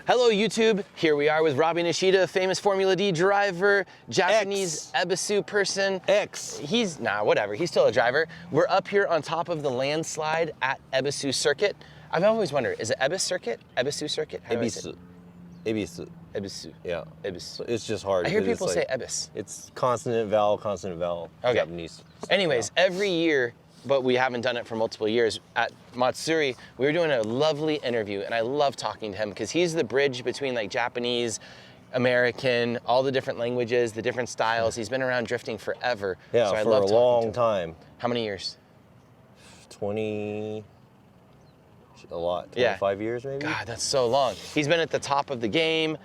Hello YouTube, here we are with Robbie Nishida, famous Formula D driver, Japanese Ebisu person. He's, whatever, he's still a driver. We're up here on top of the landslide at Ebisu Circuit. I've always wondered, is it Ebisu Circuit? Ebisu Circuit? Ebisu. Ebisu. Ebisu. Yeah. Ebisu. So it's just hard. I hear people say Ebis. It's consonant, vowel, okay. Japanese. Anyways, every year, but we haven't done it for multiple years, at Matsuri, we were doing a lovely interview, and I love talking to him because he's the bridge between like Japanese, American, all the different languages, the different styles. He's been around drifting forever. Yeah, so I for love a long time. How many years? 20, a lot, 25 years maybe? God, that's so long. He's been at the top of the game.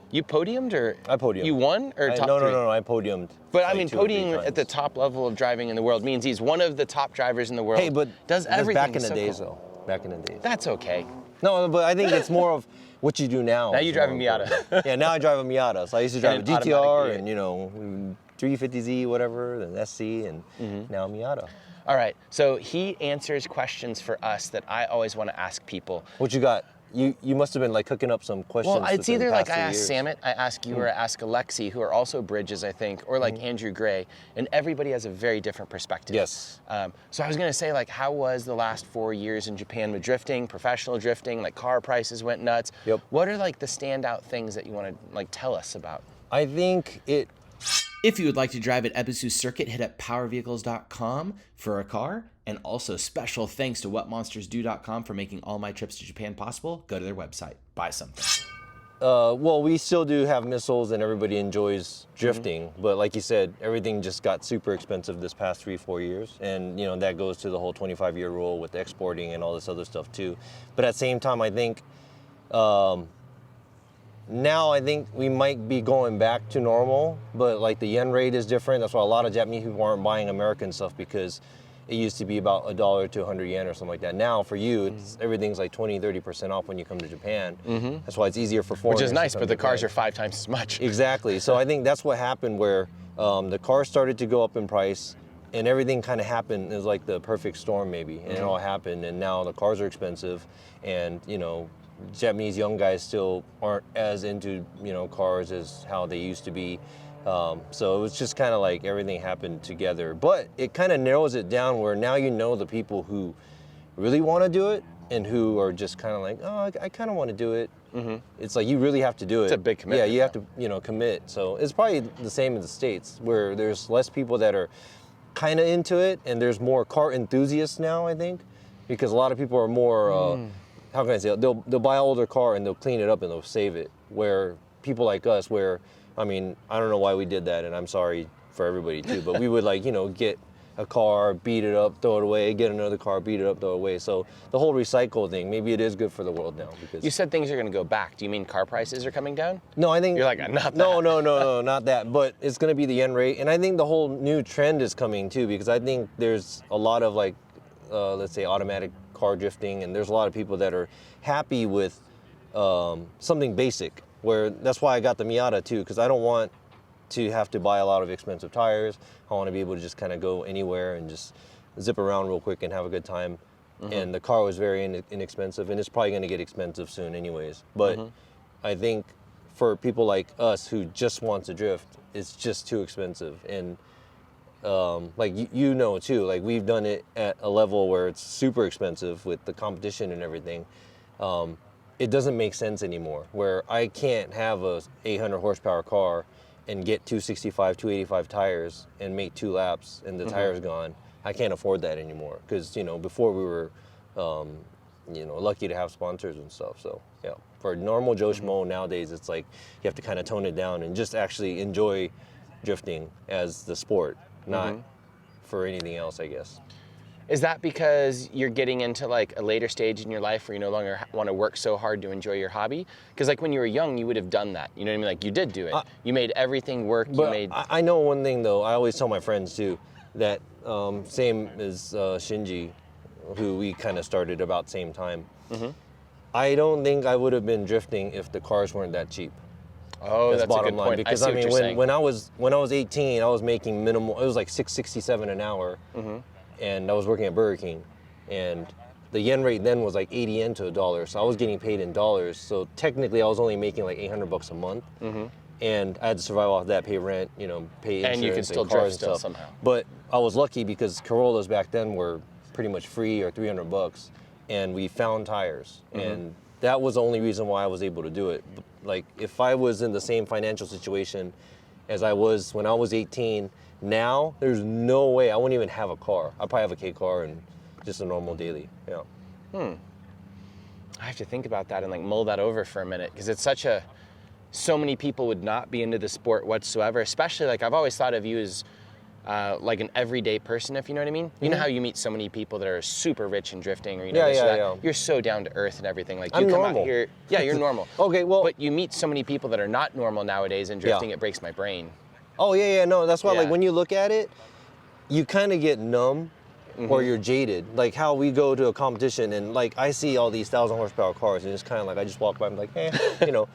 You podiumed or? I podiumed. You won or top three? No, I podiumed. But I mean, podiuming at the top level of driving in the world means he's one of the top drivers in the world. Hey, but does everything. Back in the days though. Back in the days. That's okay. No, but I think it's more of what you do now. Now you drive a Miata. Yeah, now I drive a Miata. So I used to drive a GTR and, you know, 350Z, whatever, then SC, and now Miata. All right, so he answers questions for us that I always want to ask people. What you got? You must have been like cooking up some questions. Well, it's either like I ask Samit, I ask you, or I ask Alexi, who are also bridges, I think, or like Andrew Gray, and everybody has a very different perspective. Yes. So I was gonna say, like, how was the last 4 years in Japan with drifting, professional drifting, like car prices went nuts. Yep. What are like the standout things that you wanna like tell us about? I think it... If you would like to drive at Ebisu Circuit, hit up powervehicles.com for a car. And also special thanks to whatmonstersdo.com for making all my trips to Japan possible. Go to their website, buy something. Well, we still do have missiles and everybody enjoys drifting. But like you said, everything just got super expensive this past 3-4 years. And you know, that goes to the whole 25-year rule with exporting and all this other stuff too. But at the same time, I think, now I think we might be going back to normal, but like the yen rate is different. That's why a lot of Japanese people aren't buying American stuff, because it used to be about $1 to 100 yen or something like that. Now for you, it's, everything's like 20-30% off when you come to Japan. That's why it's easier for foreigners. Which is nice, but the cars are 5 times as much. Exactly. So I think that's what happened, where the cars started to go up in price, and everything kind of happened. It was like the perfect storm maybe, and it all happened, and now the cars are expensive, and you know, Japanese young guys still aren't as into, you know, cars as how they used to be. So it was just kind of like everything happened together. But it kind of narrows it down where now you know the people who really want to do it and who are just kind of like, oh, I kind of want to do it. It's like you really have to do it. It's a big commitment. Yeah, you have to, you know, commit. So it's probably the same in the States, where there's less people that are kind of into it, and there's more car enthusiasts now, I think, because a lot of people are more... how can I say it? They'll buy an older car and they'll clean it up and they'll save it. Where people like us, where, I mean, I don't know why we did that, and I'm sorry for everybody too, but we would like, you know, get a car, beat it up, throw it away, get another car, beat it up, throw it away. So the whole recycle thing, maybe it is good for the world now. Because you said things are gonna go back. Do you mean car prices are coming down? No, I think... You're like, not that. No, not that. But it's gonna be the yen rate. And I think the whole new trend is coming too, because I think there's a lot of like, let's say automatic car drifting, and there's a lot of people that are happy with something basic, where that's why I got the Miata too, because I don't want to have to buy a lot of expensive tires. I want to be able to just kind of go anywhere and just zip around real quick and have a good time. And the car was very inexpensive, and it's probably going to get expensive soon anyways. But I think for people like us who just want to drift, it's just too expensive. And like you know too, like we've done it at a level where it's super expensive with the competition and everything. It doesn't make sense anymore, where I can't have a 800 horsepower car and get 265, 285 tires and make 2 laps and the tire's gone. I can't afford that anymore, because you know, before we were you know, lucky to have sponsors and stuff. So yeah, for normal Joe Schmo nowadays, it's like you have to kind of tone it down and just actually enjoy drifting as the sport, not for anything else, I guess. Is that because you're getting into like a later stage in your life where you no longer want to work so hard to enjoy your hobby? Because like when you were young, you would have done that. You know what I mean? Like you did do it. You made everything work. But you made... I know one thing though, I always tell my friends too, that same as Shinji, who we kind of started about the same time. I don't think I would have been drifting if the cars weren't that cheap. Oh, that's a good point. Because I mean, when I was 18, I was making minimal. It was like $6.67 an hour, and I was working at Burger Ing, and the yen rate then was like 80 yen to a dollar, so I was getting paid in dollars. So technically, I was only making like $800 a month, and I had to survive off that, pay rent, you know, pay insurance, And you can still cars drive and still stuff. somehow. But I was lucky because Corollas back then were pretty much free or $300, and we found tires, and that was the only reason why I was able to do it. Like if I was in the same financial situation as I was when I was 18, now there's no way I wouldn't even have a car. I'd probably have a K car and just a normal daily. Yeah. I have to think about that and like mull that over for a minute, because it's so many people would not be into the sport whatsoever, especially like I've always thought of you as like an everyday person, if you know what I mean. You know how you meet so many people that are super rich in drifting, or you know, this or that. You're so down to earth and everything. Like you I'm come normal. out here, yeah, you're normal. Okay, well, But you meet so many people that are not normal nowadays in drifting, it breaks my brain. oh yeah, no, that's why like Yeah. when you look at it, you kind of get numb or you're jaded. Like how we go to a competition and like I see all these 1,000 horsepower cars and it's kind of like I just walk by and I'm like, you know.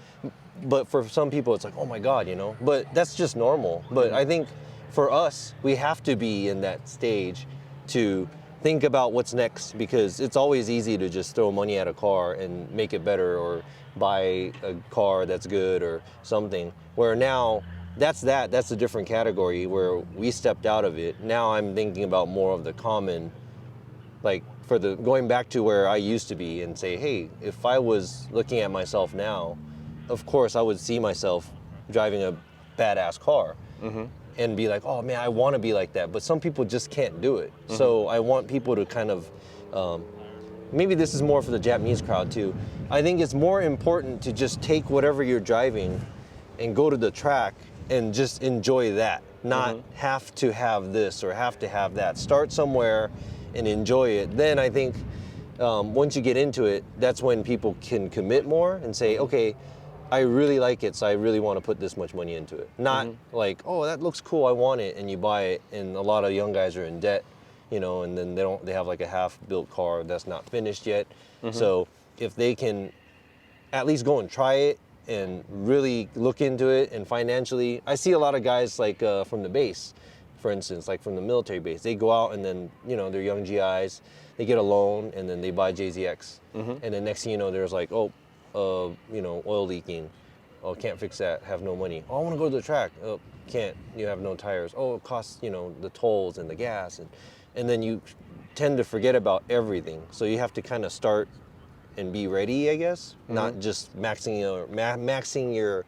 But for some people it's like, oh my God, you know. But that's just normal. But I think for us, we have to be in that stage to think about what's next, because it's always easy to just throw money at a car and make it better or buy a car that's good or something. Where now that's a different category where we stepped out of it. Now I'm thinking about more of the common, like for the going back to where I used to be and say, hey, if I was looking at myself now, of course I would see myself driving a badass car and be like, oh man, I want to be like that. But some people just can't do it. So I want people to kind of, maybe this is more for the Japanese crowd too. I think it's more important to just take whatever you're driving and go to the track and just enjoy that, not have to have this or have to have that. Start somewhere and enjoy it. Then I think once you get into it, that's when people can commit more and say, okay, I really like it, so I really want to put this much money into it. Not like, oh, that looks cool, I want it, and you buy it, and a lot of young guys are in debt, you know, and then they have like a half-built car that's not finished yet. So if they can at least go and try it and really look into it, and financially, I see a lot of guys like from the base, for instance, like from the military base, they go out and then, you know, they're young GIs, they get a loan and then they buy JZX. And then next thing you know, there's like, oh, you know, oil leaking. Oh, can't fix that, have no money. Oh, I want to go to the track. Oh, can't, you have no tires. Oh, it costs, you know, the tolls and the gas. And then you tend to forget about everything. So you have to kind of start and be ready, I guess, not just maxing your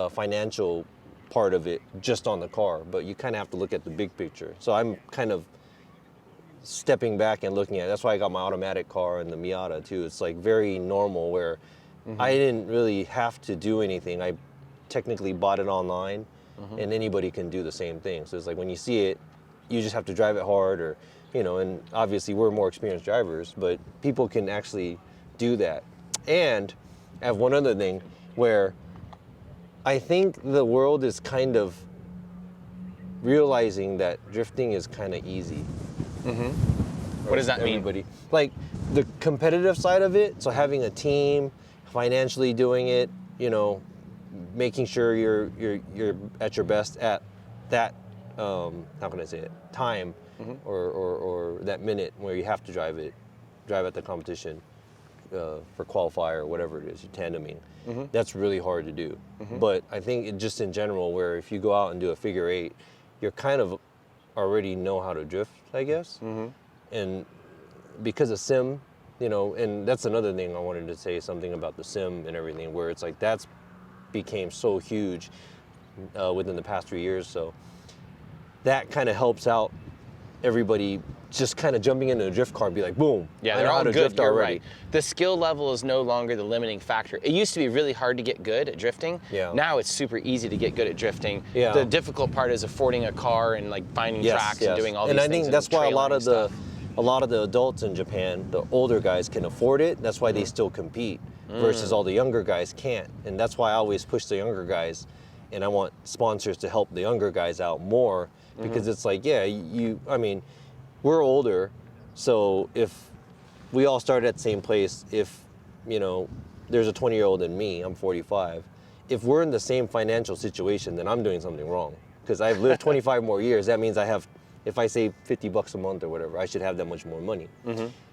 financial part of it just on the car, but you kind of have to look at the big picture. So I'm kind of stepping back and looking at it. That's why I got my automatic car and the Miata too. It's like very normal where I didn't really have to do anything. I technically bought it online and anybody can do the same thing. So it's like when you see it, you just have to drive it hard, or, you know, and obviously we're more experienced drivers, but people can actually do that. And I have one other thing where I think the world is kind of realizing that drifting is kind of easy. What does that Everybody. Like the competitive side of it, so having a team, financially doing it, you know, making sure you're at your best at that how can I say it, time or that minute where you have to drive at the competition for qualifier or whatever it is, you're tandeming. That's really hard to do. But I think just in general, where if you go out and do a figure eight, you're kind of already know how to drift, I guess. And because of sim, you know, and that's another thing I wanted to say something about the sim and everything, where it's like that's became so huge within the past 3 years. So that kind of helps out everybody just kind of jumping into a drift car and be like, boom. Yeah, I they're know how all to good, drift you're already. right. The skill level is no longer the limiting factor. It used to be really hard to get good at drifting. Yeah. Now it's super easy to get good at drifting. Yeah. The difficult part is affording a car and like finding tracks and doing all these and I things. think that's why a lot of stuff. the adults in Japan, the older guys, can afford it. That's why they still compete versus all the younger guys can't. And that's why I always push the younger guys, and I want sponsors to help the younger guys out more, because it's like, yeah, I mean, we're older, so if we all started at the same place, if, you know, there's a 20-year-old and me, I'm 45, if we're in the same financial situation, then I'm doing something wrong, because I've lived 25 more years. That means I have if I save $50 a month or whatever, I should have that much more money.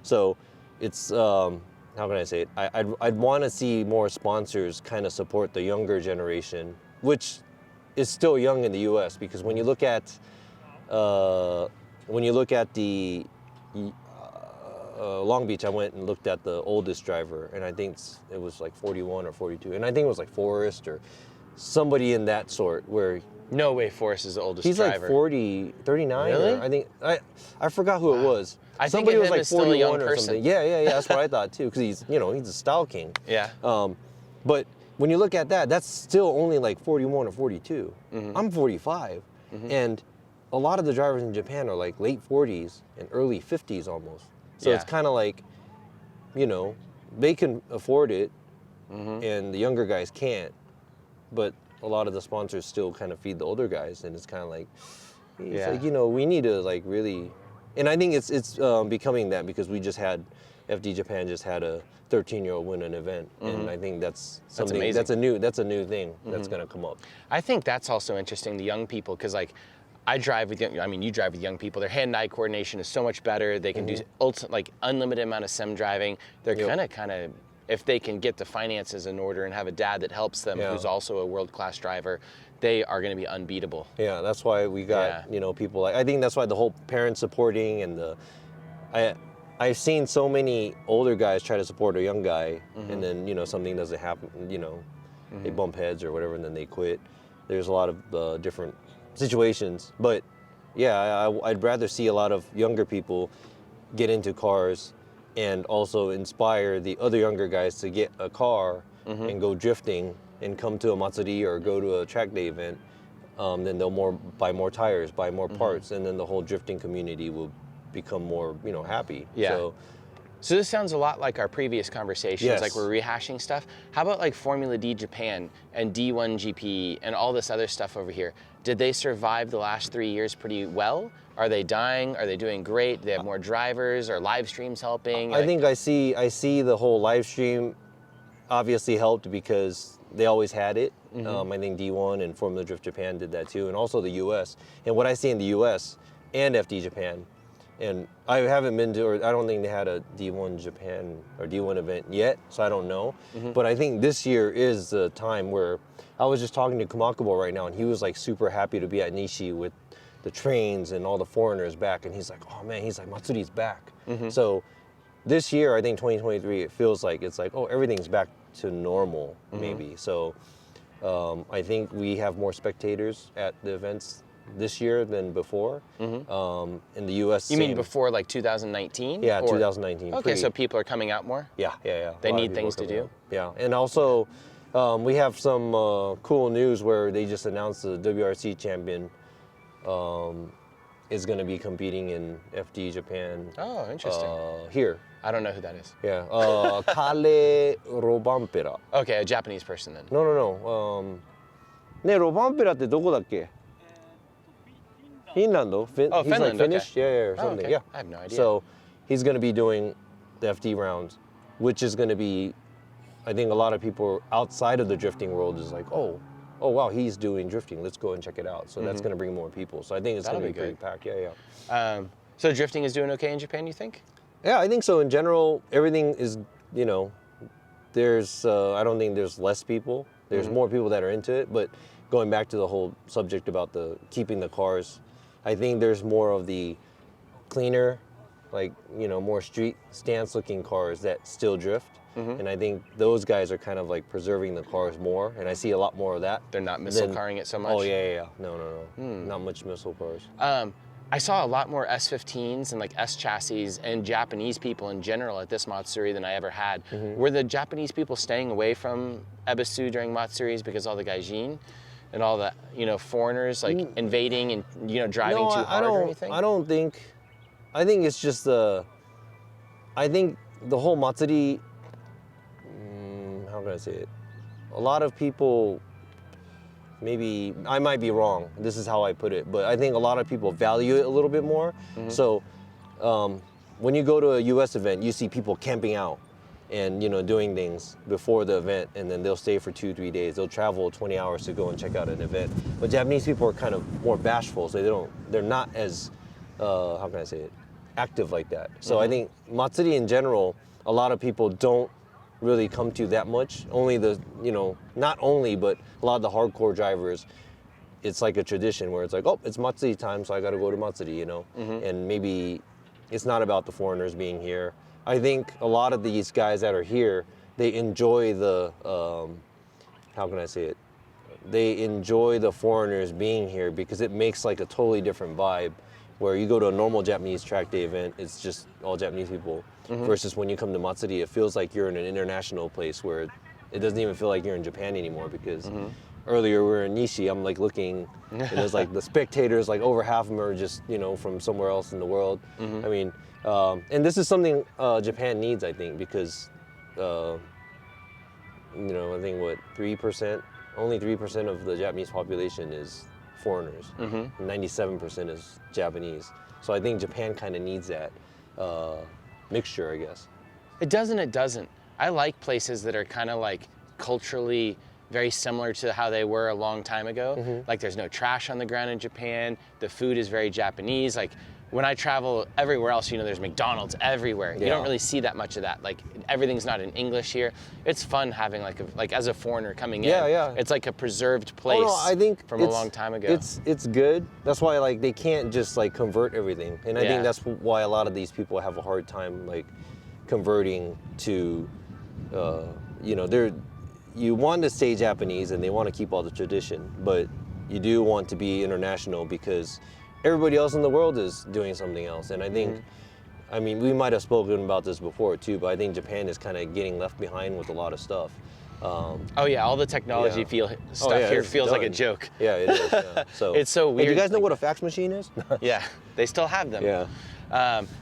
So it's how can I say it? I'd want to see more sponsors kind of support the younger generation, which is still young in the U.S. because when you look at the Long Beach, I went and looked at the oldest driver, and I think it was like 41 or 42, and I think it was like Forrest or somebody in that sort where. No way Forrest is the oldest He's driver. like 40, 39. Really? Or I think I forgot who it was. I think Somebody of was him like as still a young 41 or person. something. Yeah. That's what I thought too, because he's a style king. Yeah. But when you look at that, that's still only like 41 or 42. I'm 45, and a lot of the drivers in Japan are like late 40s and early 50s almost. So it's kind of like, they can afford it, and the younger guys can't. But a lot of the sponsors still kind of feed the older guys, and it's kind of like, we need to like really, and I think it's becoming that because we just had, FDE Japan just had a 13-year-old win an event, and I think that's something amazing. that's a new thing that's gonna come up. I think that's also interesting, the young people, because like I drive with you drive with young people. Their hand-eye coordination is so much better. They can do unlimited amount of sim driving. They're gonna kind of, if they can get the finances in order and have a dad that helps them, who's also a world-class driver, they are going to be unbeatable. Yeah, that's why we got people. I think that's why the whole parent supporting and I've seen so many older guys try to support a young guy, and then something doesn't happen. They bump heads or whatever, and then they quit. There's a lot of different situations, but I'd rather see a lot of younger people get into cars and also inspire the other younger guys to get a car and go drifting and come to a matsuri or go to a track day event. Then they'll buy more tires, buy more parts, and then the whole drifting community will become more, happy. Yeah. So this sounds a lot like our previous conversations, like we're rehashing stuff. How about like Formula D Japan and D1 GP and all this other stuff over here? Did they survive the last 3 years pretty well? Are they dying? Are they doing great? Do they have more drivers? Are live streams helping? I think I see the whole live stream obviously helped because they always had it. I think D1 and Formula Drift Japan did that too, and also the US. And what I see in the US and FDE Japan, and I haven't been to, or I don't think they had a D1 Japan or D1 event yet, so I don't know. But I think this year is the time where I was just talking to Kumakubo right now, and he was like super happy to be at Nishi with the trains and all the foreigners back, and he's like, oh man, he's like, Matsuri's back. So this year, I think 2023, it feels like it's like, oh, everything's back to normal, maybe. So I think we have more spectators at the events this year than before. In the US, you mean before like 2019? Yeah, 2019. Okay, so people are coming out more? Yeah. They need things to do? Yeah, and also we have some cool news where they just announced the WRC champion is going to be competing in FDE Japan. Oh, interesting. Here. I don't know who that is. Yeah, Kale Robampera. Okay, a Japanese person then. No. ね、ロバンペラってどこだっけ? Finland. Oh, he's Finland, like Finnish, okay. or something. Okay. Yeah. I have no idea. So he's going to be doing the FD rounds, which is going to be, I think a lot of people outside of the drifting world is like, oh wow, he's doing drifting. Let's go and check it out. So that's going to bring more people. So I think it's going to be pretty packed. Yeah. So drifting is doing okay in Japan, you think? Yeah, I think so. In general, everything is, there's, I don't think there's less people. There's more people that are into it. But going back to the whole subject about keeping the cars, I think there's more of the cleaner, like, more street stance looking cars that still drift. And I think those guys are kind of like preserving the cars more. And I see a lot more of that. They're not missile carring it so much? Oh, yeah. No. Not much missile cars. I saw a lot more S15s and like S chassis and Japanese people in general at this Matsuri than I ever had. Were the Japanese people staying away from Ebisu during Matsuris because all the gaijin and all the foreigners like invading and driving too hard or anything? I don't think. I think it's just I think the whole Matsuri. How can I say it? A lot of people. Maybe I might be wrong. This is how I put it, but I think a lot of people value it a little bit more. So when you go to a U.S. event, you see people camping out and doing things before the event, and then they'll stay for 2-3 days. They'll travel 20 hours to go and check out an event. But Japanese people are kind of more bashful, so they're not as how can I say it, active like that. So I think matsuri in general, a lot of people don't really come to that much. Only not only, but a lot of the hardcore drivers, it's like a tradition where it's like, oh, it's matsuri time, so I got to go to matsuri, and maybe it's not about the foreigners being here. I think a lot of these guys that are here, they enjoy the, how can I say it? They enjoy the foreigners being here because it makes like a totally different vibe. Where you go to a normal Japanese track day event, it's just all Japanese people. Versus when you come to matsuri, it feels like you're in an international place where it doesn't even feel like you're in Japan anymore. Because earlier we were in Nishi, I'm like looking, and there's like the spectators, like over half of them are just from somewhere else in the world. I mean, and this is something Japan needs, I think, because I think 3%, only 3% of the Japanese population is foreigners. 97% is Japanese. So I think Japan kind of needs that mixture, I guess. It does and it doesn't. I like places that are kind of like culturally very similar to how they were a long time ago. Like there's no trash on the ground in Japan. The food is very Japanese. Like when I travel everywhere else, there's McDonald's everywhere. You don't really see that much of that. Like everything's not in English here. It's fun having like as a foreigner coming in. Yeah. It's like a preserved place I think from a long time ago. It's good. That's why like they can't just like convert everything. And I think that's why a lot of these people have a hard time like converting to, you want to stay Japanese and they want to keep all the tradition, but you do want to be international because everybody else in the world is doing something else. And I think, we might have spoken about this before too, but I think Japan is kind of getting left behind with a lot of stuff. All the technology stuff here feels like a joke. Yeah, it is. Yeah. So it's so weird. Do you guys know what a fax machine is? Yeah, they still have them. Yeah.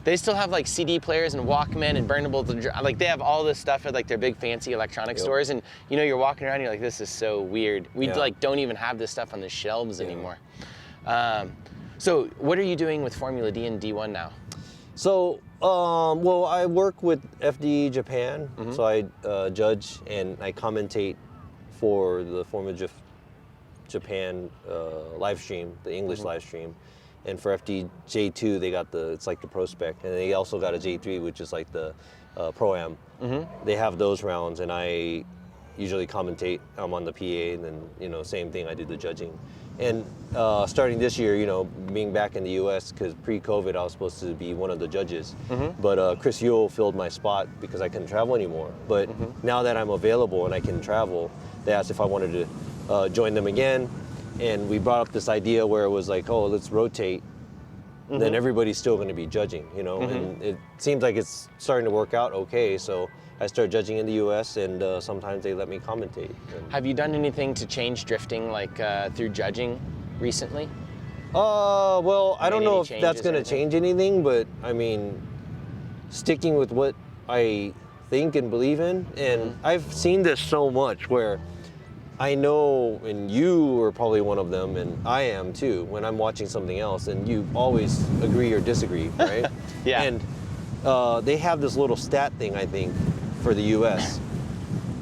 They still have like CD players and Walkman and burnable, like they have all this stuff at like their big fancy electronic stores, and you're walking around, you're like, this is so weird. We like don't even have this stuff on the shelves anymore. So what are you doing with Formula D and D1 now? So, I work with FDE Japan, so I judge and I commentate for the Formula Japan live stream, the English live stream. And for FD J2, they got it's like the Pro Spec, and they also got a J3, which is like the Pro-Am. They have those rounds, and I usually commentate. I'm on the PA, and then, same thing, I do the judging. And starting this year, being back in the US, because pre-COVID, I was supposed to be one of the judges. But Chris Yule filled my spot because I couldn't travel anymore. But now that I'm available and I can travel, they asked if I wanted to join them again. And we brought up this idea where it was like, oh, let's rotate. Then everybody's still going to be judging, And it seems like it's starting to work out okay. So I started judging in the U.S. and sometimes they let me commentate. Have you done anything to change drifting, like through judging recently? I don't know if that's going to change anything, but sticking with what I think and believe in. And I've seen this so much where I know, and you are probably one of them, and I am too, when I'm watching something else, and you always agree or disagree, right? Yeah. And they have this little stat thing, I think, for the U.S.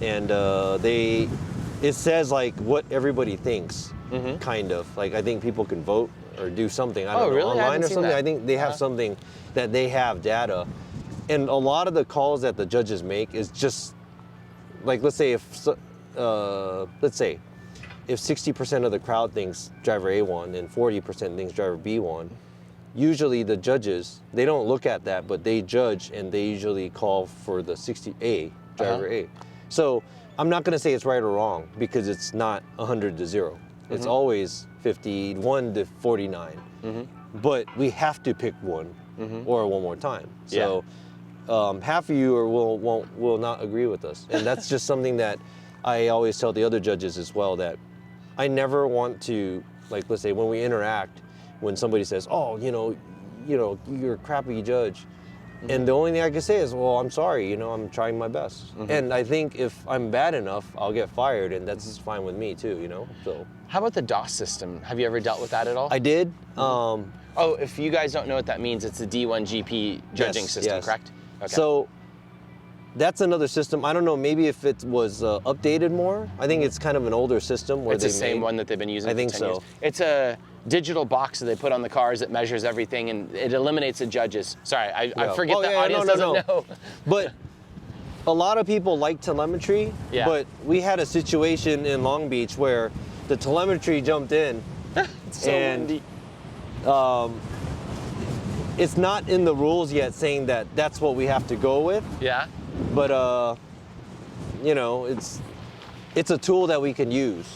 And it says like what everybody thinks, kind of. Like I think people can vote or do something, I don't know, really? online or something. That. I think they have something that they have data. And a lot of the calls that the judges make is just, like let's say if 60% of the crowd thinks driver A won and 40% thinks driver B won, usually the judges, they don't look at that, but they judge and they usually call for the 60A, driver A. So I'm not gonna say it's right or wrong because it's not 100-0. It's always 51-49. But we have to pick one or one more time. So half of you will not agree with us. And that's just something that I always tell the other judges as well, that I never want to, like, let's say when we interact, when somebody says, oh, you're a crappy judge. And the only thing I can say is, well, I'm sorry, I'm trying my best. And I think if I'm bad enough, I'll get fired, and that's fine with me too, so. How about the DOS system? Have you ever dealt with that at all? I did. If you guys don't know what that means, it's the D1 GP judging system, correct? Okay. So that's another system. I don't know, maybe if it was updated more. I think it's kind of an older system. Where it's the same one that they've been using I for think 10 so. years. It's a digital box that they put on the cars that measures everything, and it eliminates the judges. Sorry, I forget the audience doesn't know. But a lot of people like telemetry, but we had a situation in Long Beach where the telemetry jumped in. It's so windy. It's not in the rules yet saying that that's what we have to go with. Yeah. But you know, it's a tool that we can use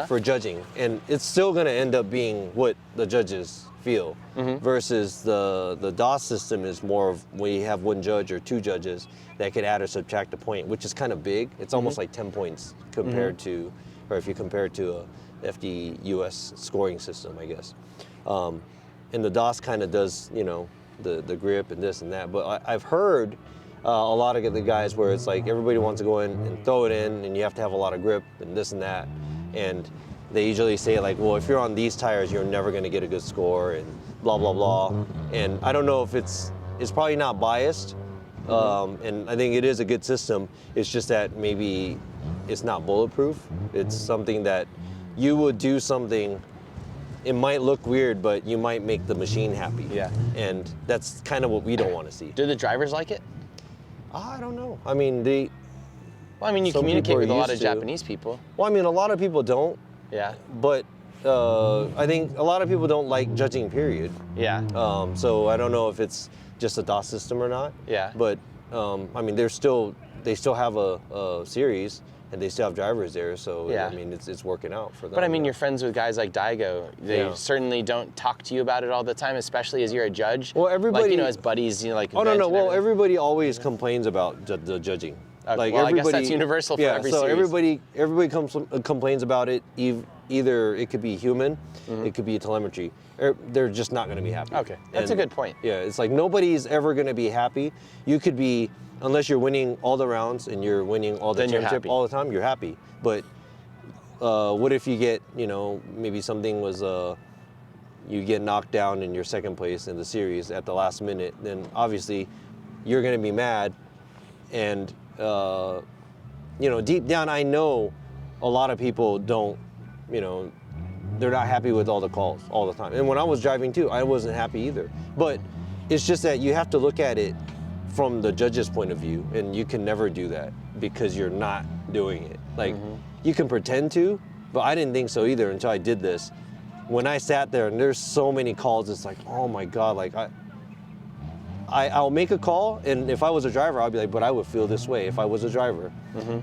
for judging, and it's still going to end up being what the judges feel. Versus the DOS system is more of we have one judge or two judges that could add or subtract a point, which is kind of big. It's almost like 10 points compared to, or if you compare it to a FDE US scoring system, I guess. And the DOS kind of does, you know, the grip and this and that. But I've heard a lot of the guys where it's like everybody wants to go in and throw it in, and you have to have a lot of grip and this and that. And they usually say like, well, if you're on these tires, you're never going to get a good score and blah, blah, blah. And I don't know if it's probably not biased. And I think it is a good system. It's just that maybe it's not bulletproof. It's something that you would do something, it might look weird, but you might make the machine happy. Yeah. And that's kind of what we don't want to see. Do the drivers like it? I don't know. I mean, Well, I mean, you some communicate people are with a lot of used to. Japanese people. Well, I mean, a lot of people don't, Yeah. but I think a lot of people don't like judging, period. Yeah. So I don't know if it's just a DOS system or not. Yeah. But I mean, they still have a series, and they still have drivers there. So Yeah. I mean, it's working out for them. But I mean, you're friends with guys like Daigo. They certainly don't talk to you about it all the time, especially as you're a judge. Well, everybody, like, you know, as buddies, you know, like. Oh no. events and Well, everything. everybody always complains about the judging. Like well, I guess that's universal for every so series. everybody complains about it. Either it could be human, it could be telemetry. They're just not going to be happy. Okay, that's a good point. Yeah, it's like nobody's ever going to be happy. You could be, unless you're winning all the rounds and you're winning all the Then you're championship happy. all the time, you're happy. But what if you get, you know, maybe something was you get knocked down in your second place in the series at the last minute? Then obviously you're going to be mad, and you know, deep down, I know a lot of people don't, you know, they're not happy with all the calls all the time. And when I was driving too, I wasn't happy either. But it's just that you have to look at it from the judge's point of view, and you can never do that because you're not doing it. Like, you can pretend to, but I didn't think so either until I did this. When I sat there and there's so many calls, it's like, oh my God, like I'll make a call, and if I was a driver, I'll be like, but I would feel this way if I was a driver.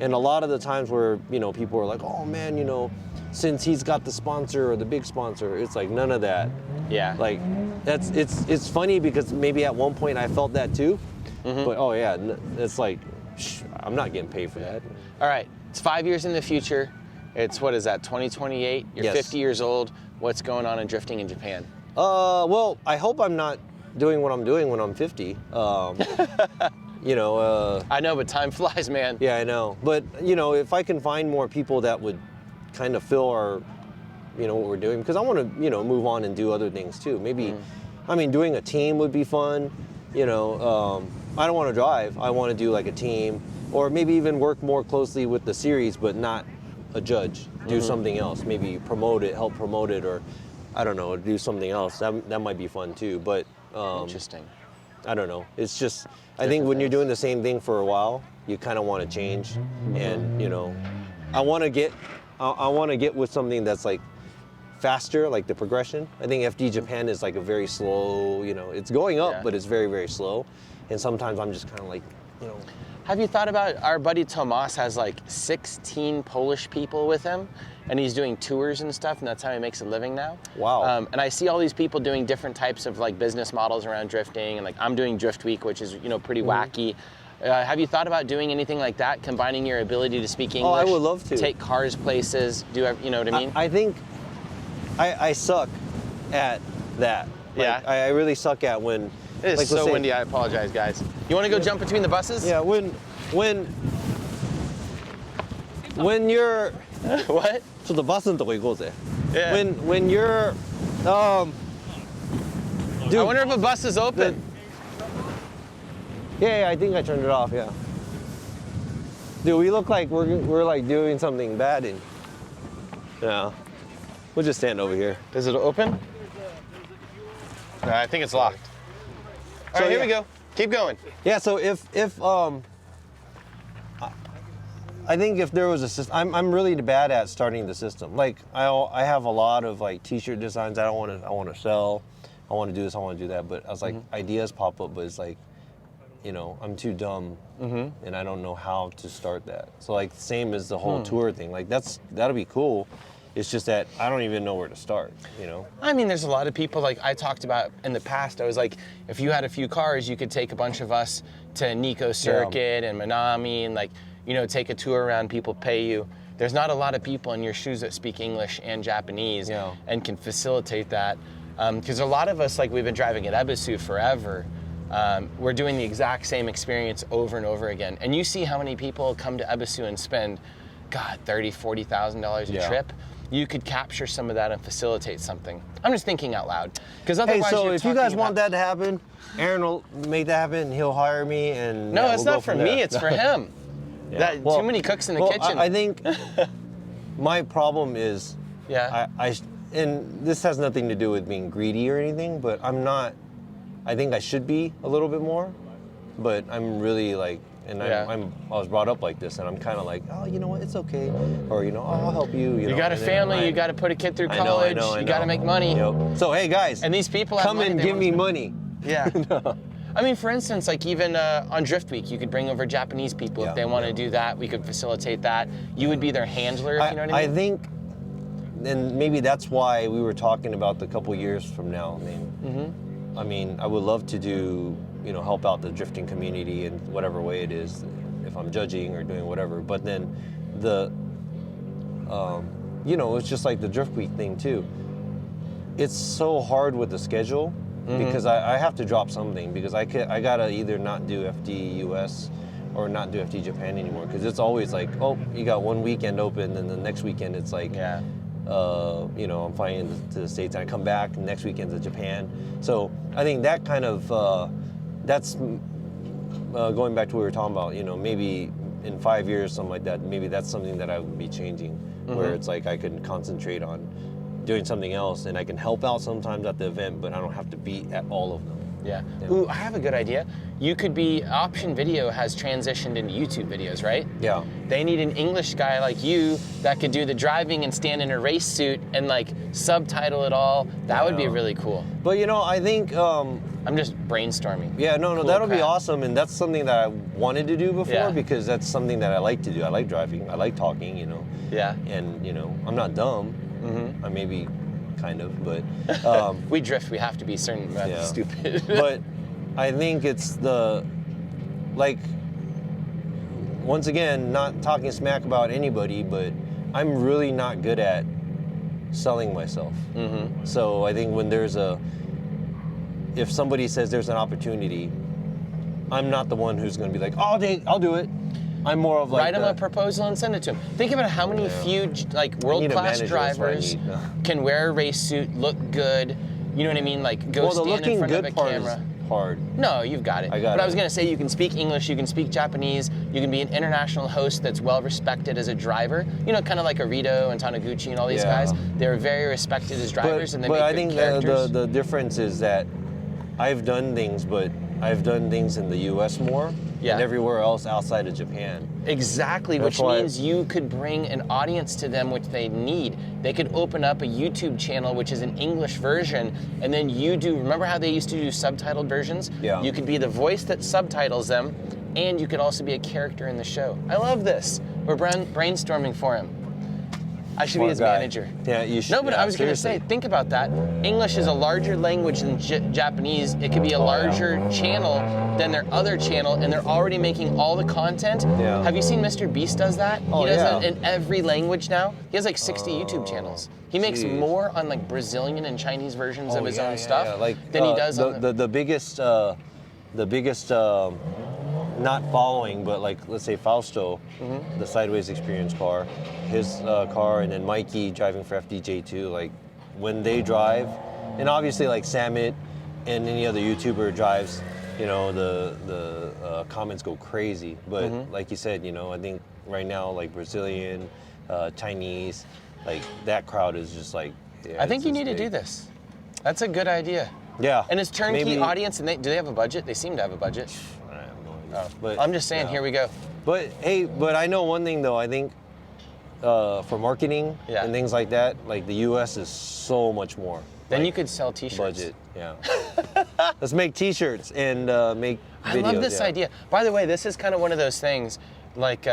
And a lot of the times where, you know, people are like, oh man, you know, since he's got the sponsor or the big sponsor, it's like none of that. Yeah. Like, it's funny because maybe at one point I felt that too, but oh yeah, it's like, I'm not getting paid for that. All right, it's 5 years in the future. It's, what is that, 2028? You're Yes. 50 years old. What's going on in drifting in Japan? Well, I hope I'm not doing what I'm doing when I'm 50. You know. I know, but time flies, man. Yeah, I know. But, you know, if I can find more people that would kind of fill our, you know, what we're doing, because I want to, you know, move on and do other things too. Maybe, I mean, doing a team would be fun. You know, I don't want to drive. I want to do like a team, or maybe even work more closely with the series, but not a judge. Do something else. Maybe promote it, help promote it, or I don't know, do something else. That might be fun too. But Interesting. I don't know. It's just, I think when you're doing the same thing for a while, you kind of want to change. And, you know, I want to get with something that's like faster, like the progression. I think FDE Japan is like a very slow, you know, it's going up, but it's very, very slow. And sometimes I'm just kind of like, you know. Have you thought about, our buddy Tomas has like 16 Polish people with him, and he's doing tours and stuff, and that's how he makes a living now. Wow. And I see all these people doing different types of like business models around drifting, and like I'm doing Drift Week, which is, you know, pretty wacky. Have you thought about doing anything like that, combining your ability to speak English? Oh, I would love to. Take cars places, do, you know what I mean? I think I suck at that. Like, Yeah. I really suck at when. It is like, so let's say- windy, I apologize, guys. You want to go jump between the buses? Yeah, when you're What? ちょっとバスのとこ行こうぜ. Yeah. When you're dude, I wonder if a bus is open. yeah, I think I turned it off. Yeah. Dude, we look like we're like doing something bad. Yeah. We'll just stand over here. Is it open? No, I think it's locked. All right, here we go. Keep going. Yeah. So if I think if there was a system, I'm really bad at starting the system. Like I have a lot of like T-shirt designs I want to sell. I want to do this. I want to do that. But I was like, ideas pop up, but it's like, I'm too dumb, and I don't know how to start that. So like, same as the whole tour thing. Like that'll be cool. It's just that I don't even know where to start. I mean, there's a lot of people like I talked about in the past. I was like, if you had a few cars, you could take a bunch of us to Ebisu Circuit and Minami and like, take a tour around. People pay you. There's not a lot of people in your shoes that speak English and Japanese and can facilitate that. Because a lot of us, like we've been driving at Ebisu forever. We're doing the exact same experience over and over again. And you see how many people come to Ebisu and spend, God, $30,000, $40,000 a trip. You could capture some of that and facilitate something. I'm just thinking out loud. Because otherwise, so if you guys want that to happen, Aaron will make that happen. And he'll hire me, and no, it's not for me. It's for him. Too many cooks in the kitchen. I think my problem is, and this has nothing to do with being greedy or anything, but I'm not. I think I should be a little bit more, but I'm really like, and I was brought up like this, and I'm kind of like, oh, you know what, it's okay, or I'll help you. You got a family, you got to put a kid through college, you got to make money. So hey guys, and these people come and give me money. Yeah. I mean, for instance, like even on Drift Week, you could bring over Japanese people if they want to do that. We could facilitate that. You would be their handler, if you know what I mean? I think, and maybe that's why we were talking about the couple years from now. I mean, I would love to do, help out the drifting community in whatever way it is, if I'm judging or doing whatever. But then it's just like the Drift Week thing too. It's so hard with the schedule. Because I have to drop something, because I gotta either not do FDE US or not do FDE Japan anymore, because it's always like, oh, you got one weekend open, and the next weekend it's like, I'm flying to the States, and I come back, and next weekend's in Japan. So I think that kind of, that's going back to what we were talking about, maybe in 5 years, something like that, maybe that's something that I would be changing, where it's like I can concentrate on doing something else, and I can help out sometimes at the event, but I don't have to be at all of them. Yeah. Ooh, I have a good idea. You could be, Option Video has transitioned into YouTube videos, right? Yeah. They need an English guy like you that could do the driving and stand in a race suit and like subtitle it all. That would be really cool. But I think... I'm just brainstorming. Yeah, no, that'll be awesome, and that's something that I wanted to do before, because that's something that I like to do. I like driving, I like talking, Yeah. And, I'm not dumb. I may be kind of, but... we drift, we have to be certain amount of stupid. But I think it's once again, not talking smack about anybody, but I'm really not good at selling myself. So I think when if somebody says there's an opportunity, I'm not the one who's going to be like, oh, I'll do it. I'm more of like... Write them a proposal and send it to them. Think about how many few world-class drivers can wear a race suit, look good, you know what I mean? Like go stand in front of a camera. Hard. No, you've got it. I was going to say, you can speak English, you can speak Japanese, you can be an international host that's well respected as a driver. Kind of like Arito and Taniguchi and all these guys. They're very respected as drivers, and they make good characters. But I think the difference is that I've done things in the U.S. more than everywhere else outside of Japan. Exactly, which means you could bring an audience to them which they need. They could open up a YouTube channel which is an English version, and then remember how they used to do subtitled versions? Yeah. You could be the voice that subtitles them, and you could also be a character in the show. I love this. We're brainstorming for him. I should be his manager. Yeah, you should. No, but I was going to say, think about that. English is a larger language than Japanese. It could be a larger channel than their other channel, and they're already making all the content. Yeah. Have you seen Mr. Beast does that? He does that in every language now. He has like 60 YouTube channels. He makes more on like Brazilian and Chinese versions of his own stuff than he does on the biggest not following, but like let's say Fausto, the Sideways Experience car, his car, and then Mikey driving for FDJ2, like when they drive, and obviously like Samit and any other YouTuber drives, the comments go crazy. But like you said, I think right now, like Brazilian, Chinese, like that crowd is just like. Yeah, I think you need to do this. That's a good idea. Yeah. And it's turnkey audience, and do they have a budget? They seem to have a budget. I have no idea. But, I'm just saying, here we go. But hey, I know one thing though. I think for marketing and things like that, like the U.S. is so much more. Then like, you could sell T-shirts. Budget, yeah. Let's make T-shirts and make videos. I love this idea. By the way, this is kind of one of those things, like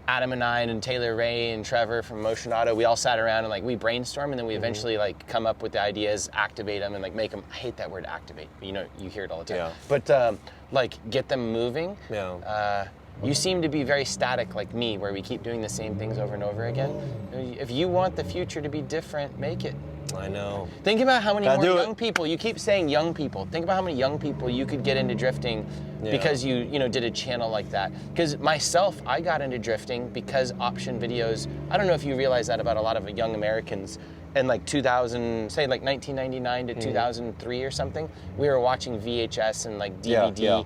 Adam and I and Taylor Ray and Trevor from Motion Auto, we all sat around and like we brainstorm, and then we eventually like come up with the ideas, activate them, and like make them. I hate that word activate. You know, you hear it all the time. Yeah. But like get them moving. Yeah. You seem to be very static like me, where we keep doing the same things over and over again. If you want the future to be different, make it. I know. Think about how many more young people, you keep saying young people, think about how many young people you could get into drifting because you did a channel like that. Because myself, I got into drifting because option videos, I don't know if you realize that about a lot of young Americans, in like 2000, say like 1999 to 2003 or something, we were watching VHS and like DVD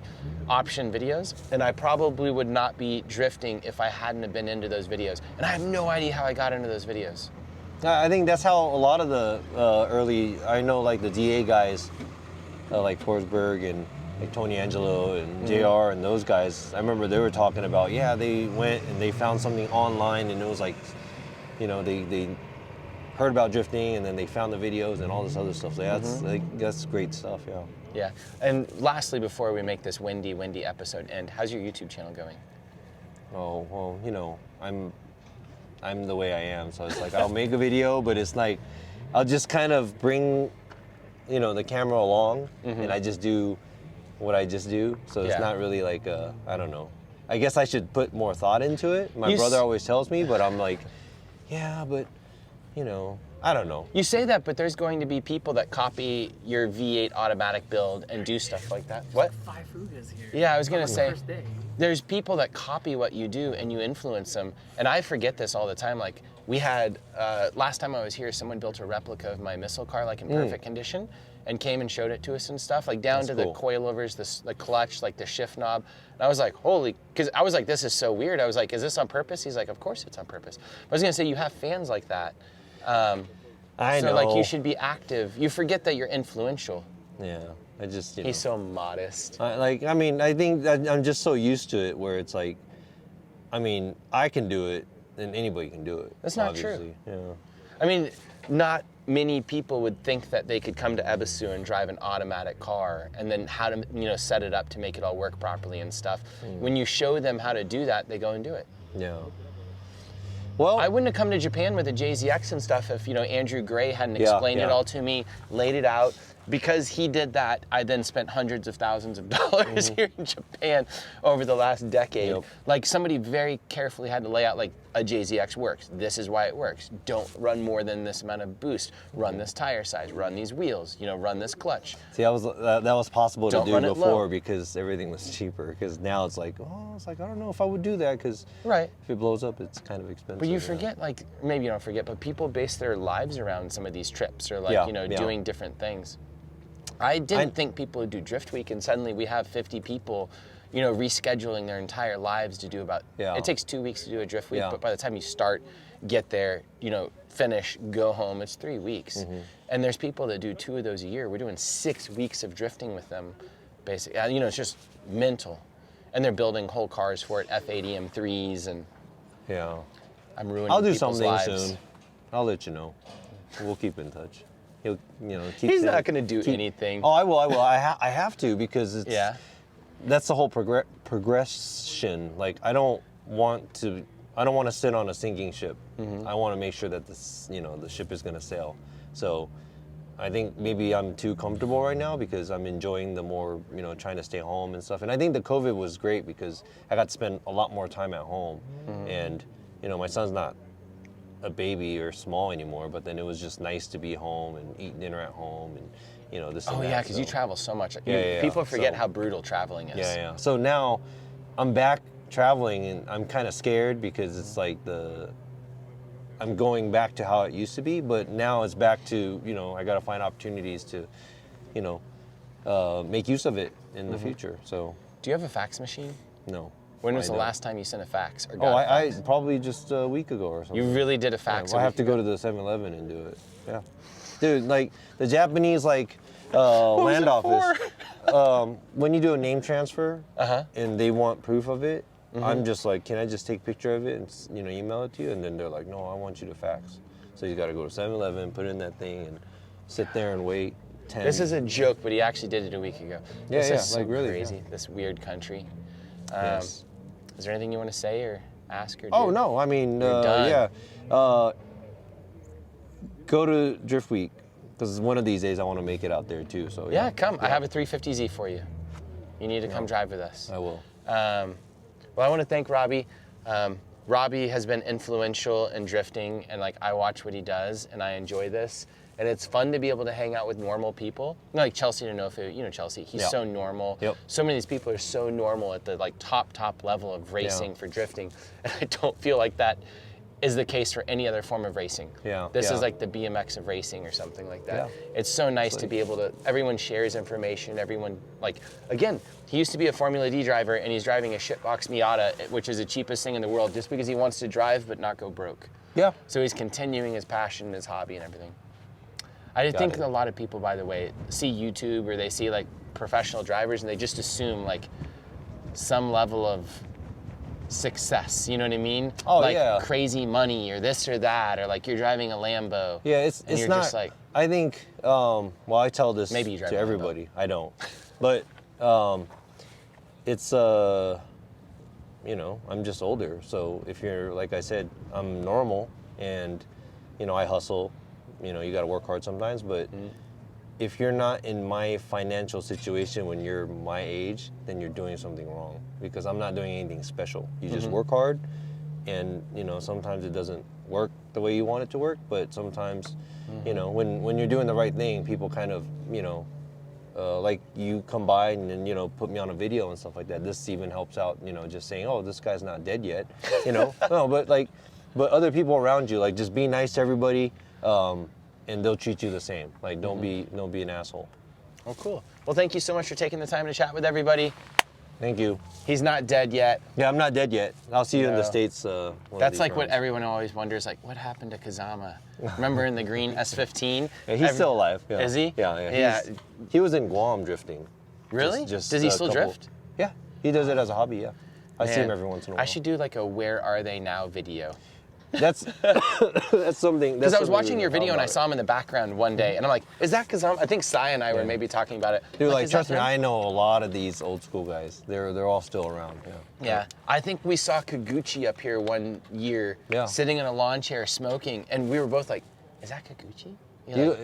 option videos, and I probably would not be drifting if I hadn't have been into those videos. And I have no idea how I got into those videos. I think that's how a lot of the early, I know like the DA guys, like Forsberg and like Tony Angelo and JR and those guys, I remember they were talking about, they went and they found something online, and it was like, they heard about drifting, and then they found the videos and all this other stuff. So that's great stuff, yeah. Yeah, and lastly, before we make this windy episode end, how's your YouTube channel going? Oh, well, I'm the way I am, so it's like I'll make a video, but it's like I'll just kind of bring, the camera along, and I just do what I just do. So it's not really like I don't know. I guess I should put more thought into it. My brother always tells me, but I'm like, but I don't know. You say that, but there's going to be people that copy your V8 automatic build and do stuff like that. What? 5 Fugas here. Yeah, I was gonna say. First day. There's people that copy what you do and you influence them. And I forget this all the time. Like we had, last time I was here, someone built a replica of my missile car, like in perfect condition, and came and showed it to us and stuff, like down to the coilovers, the clutch, like the shift knob. And I was like, holy, because I was like, this is so weird. I was like, is this on purpose? He's like, of course it's on purpose. I was gonna say, you have fans like that. I know. So like you should be active. You forget that you're influential. Yeah. I just, He's so modest. I think that I'm just so used to it where it's like, I can do it, and anybody can do it. That's not obviously. true. Yeah. Not many people would think that they could come to Ebisu and drive an automatic car and then how to, set it up to make it all work properly and stuff. When you show them how to do that, they go and do it. Yeah. Well, I wouldn't have come to Japan with a JZX and stuff if, Andrew Gray hadn't explained it all to me, laid it out. Because he did that, I then spent hundreds of thousands of dollars here in Japan over the last decade. Yep. Like somebody very carefully had to lay out like a JZX works. This is why it works. Don't run more than this amount of boost. Run this tire size. Run these wheels. Run this clutch. See, that was possible Don't to do run it before low. because everything was cheaper. Because now it's like, I don't know if I would do that because if it blows up, it's kind of expensive. But you forget, like maybe you don't forget, but people base their lives around some of these trips or like doing different things. I didn't think people would do Drift Week, and suddenly we have 50 people, rescheduling their entire lives to do about. It takes 2 weeks to do a Drift Week, but by the time you start, get there, finish, go home, it's 3 weeks. And there's people that do 2 of those a year. We're doing 6 weeks of drifting with them, basically. It's just mental, and they're building whole cars for it, F80 M3s, and I'm ruining. I'll do people's something lives. soon. I'll let you know. We'll keep in touch. He'll, He's not going to do anything. Oh, I will. I have to because it's. Yeah. That's the whole progression. Like I don't want to sit on a sinking ship. I want to make sure that the ship is going to sail. So, I think maybe I'm too comfortable right now because I'm enjoying the more, trying to stay home and stuff. And I think the COVID was great because I got to spend a lot more time at home, and my son's not a baby or small anymore, but then it was just nice to be home and eat dinner at home and this and that. Yeah, because you travel so much. Yeah. People forget how brutal traveling is. Yeah. So now I'm back traveling and I'm kind of scared because it's like I'm going back to how it used to be, but now it's back to, I got to find opportunities to, make use of it in the future. So. Do you have a fax machine? No. When was the I know. last time you sent a fax or Oh, got a I fax? probably just a week ago or something. You really did a fax? Yeah, well, I have to go to the 7-Eleven and do it. Yeah, dude, like the Japanese land office. When you do a name transfer and they want proof of it, I'm just like, can I just take a picture of it and email it to you? And then they're like, no, I want you to fax. So you got to go to 7-Eleven, put in that thing, and sit there and wait. 10. This is a joke, but he actually did it a week ago. Yeah, this is so like really crazy. yeah. This weird country. Yes. Is there anything you want to say or ask or do? Oh no, I mean, done. yeah. Go to Drift Week because one of these days I want to make it out there too. So Yeah, come. I have a 350Z for you. You need to come drive with us. I will. Well, I want to thank Robbie. Robbie has been influential in drifting, and I watch what he does, and I enjoy this. And it's fun to be able to hang out with normal people. Like Chelsea D'Onofrio, Chelsea, he's so normal. Yep. So many of these people are so normal at the top level of racing for drifting. And I don't feel like that is the case for any other form of racing. Yeah. This is like the BMX of racing or something like that. Yeah. It's so nice to be able to, everyone shares information, everyone, again, he used to be a Formula D driver and he's driving a shitbox Miata, which is the cheapest thing in the world, just because he wants to drive but not go broke. Yeah. So he's continuing his passion and his hobby and everything. I think a lot of people, by the way, see YouTube or they see professional drivers and they just assume some level of success, you know what I mean? Oh, yeah. Crazy money or this or that, or you're driving a Lambo. Yeah, it's not. Just I think. Well, I tell this Maybe you drive to a Lambo. everybody. I don't, but it's I'm just older. So if you're like I said, I'm normal, and I hustle. You got to work hard sometimes, but if you're not in my financial situation when you're my age, then you're doing something wrong, because I'm not doing anything special. You just work hard, and sometimes it doesn't work the way you want it to work, but sometimes when you're doing the right thing, people kind of like you come by and then put me on a video and stuff like that. This even helps out, just saying, oh, this guy's not dead yet, no, but other people around you, just be nice to everybody. And they'll treat you the same. Don't be an asshole. Oh, cool. Well, thank you so much for taking the time to chat with everybody. Thank you. He's not dead yet. Yeah, I'm not dead yet. I'll see you in the States. That's what everyone always wonders, what happened to Kazama? Remember in the green S15? Yeah, he's still alive. Yeah. Is he? Yeah. He was in Guam drifting. Really? Does he still drift? Yeah, he does it as a hobby, yeah. I see him every once in a while. I should do a Where Are They Now video. That's something. Because I was watching your video and I saw him in the background one day, and I'm like, is that Kazama? I think Sai and I were maybe talking about it. Dude, trust me, I know a lot of these old school guys. They're all still around. Yeah. I think we saw Kaguchi up here one year, sitting in a lawn chair smoking, and we were both like, is that Kaguchi?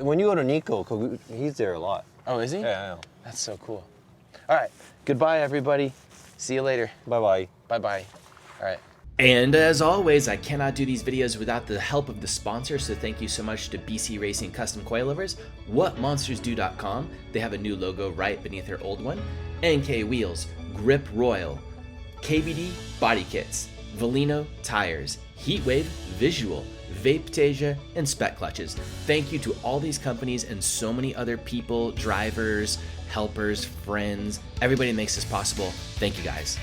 When you go to Nico, he's there a lot. Oh, is he? Yeah. That's so cool. All right. Goodbye, everybody. See you later. Bye-bye. Bye-bye. All right. And as always, I cannot do these videos without the help of the sponsor, so thank you so much to BC Racing Custom Coilovers, WhatMonstersDo.com, they have a new logo right beneath their old one, NK Wheels, Grip Royal, KBD Body Kits, Velino Tires, Heatwave Visual, Vapetasia, and Spec Clutches. Thank you to all these companies and so many other people, drivers, helpers, friends, everybody that makes this possible. Thank you guys.